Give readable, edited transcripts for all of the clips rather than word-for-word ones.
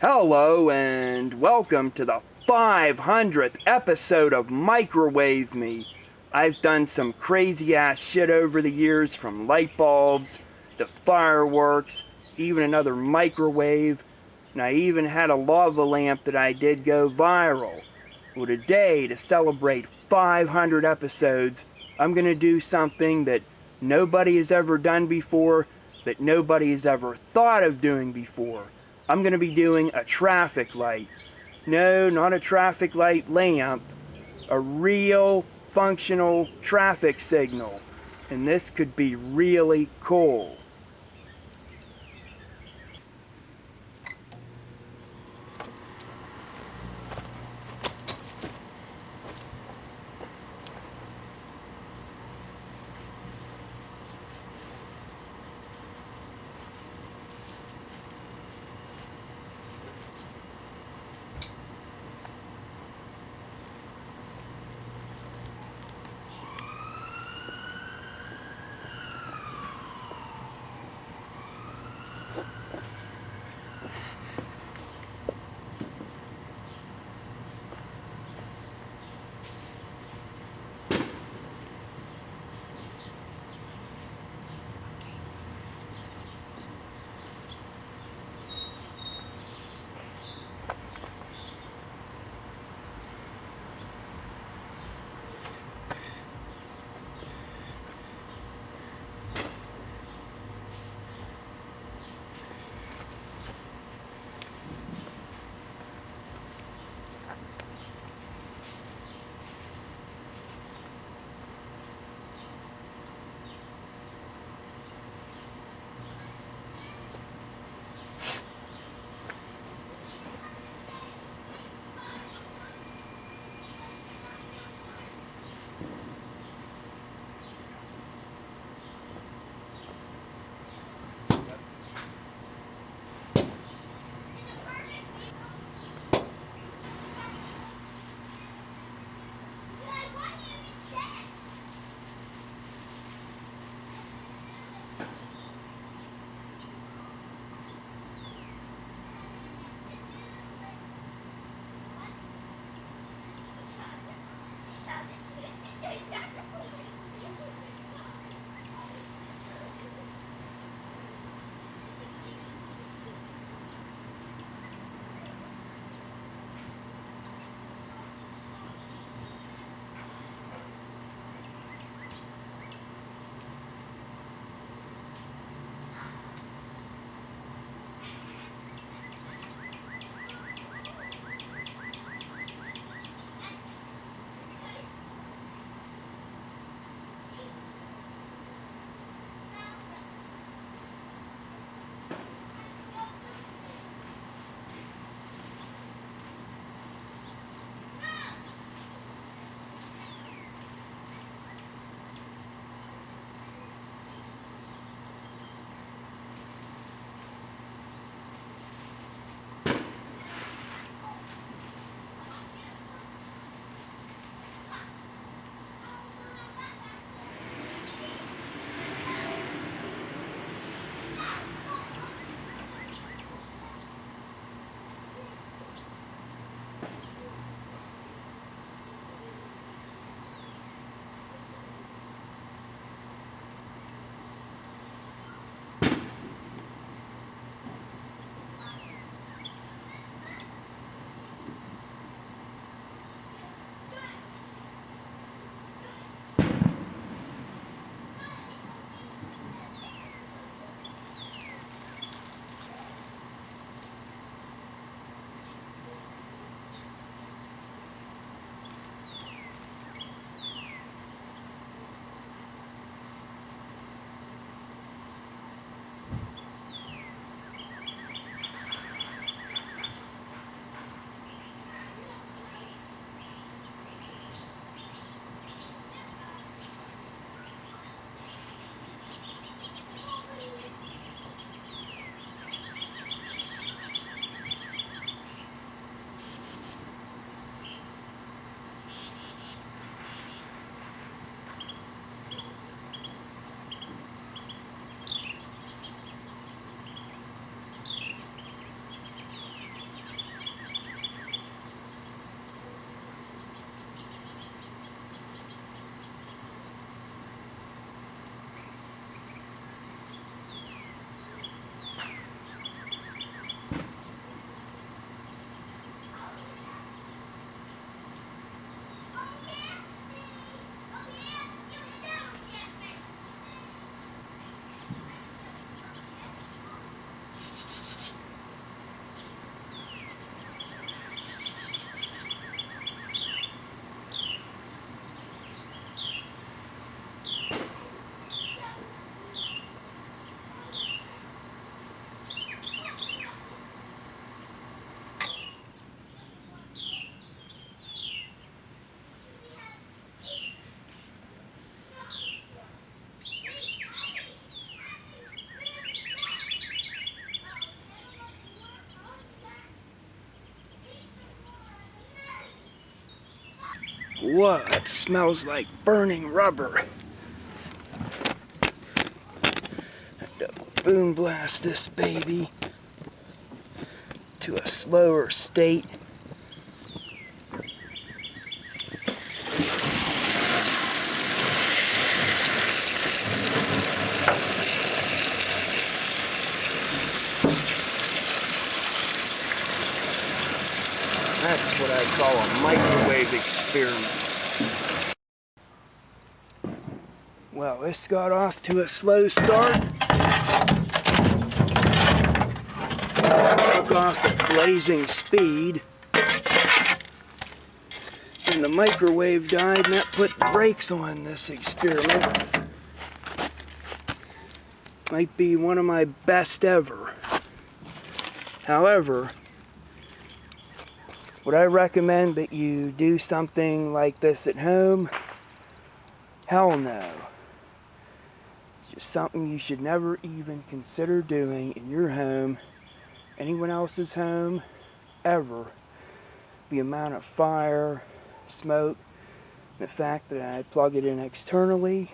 Hello and welcome to the 500th episode of Microwave Me. I've done some crazy ass shit over the years, from light bulbs to fireworks, even another microwave, and I even had a lava lamp that I did go viral. Well, today, to celebrate 500 episodes, I'm going to do something that nobody has ever done before, that nobody has ever thought of doing before. I'm going to be doing a traffic light. No, not a traffic light lamp. A real functional traffic signal. And this could be really cool. Whoa, it smells like burning rubber. Have to boom blast this baby to a slower state. That's what I call a microwave experiment. Well, this got off to a slow start. Took off at blazing speed. And the microwave died, and that put the brakes on this experiment. Might be one of my best ever. However, would I recommend that you do something like this at home? Hell no. It's just something you should never even consider doing in your home, anyone else's home, ever. The amount of fire, smoke, the fact that I plug it in externally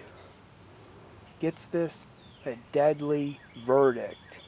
gets this a deadly verdict.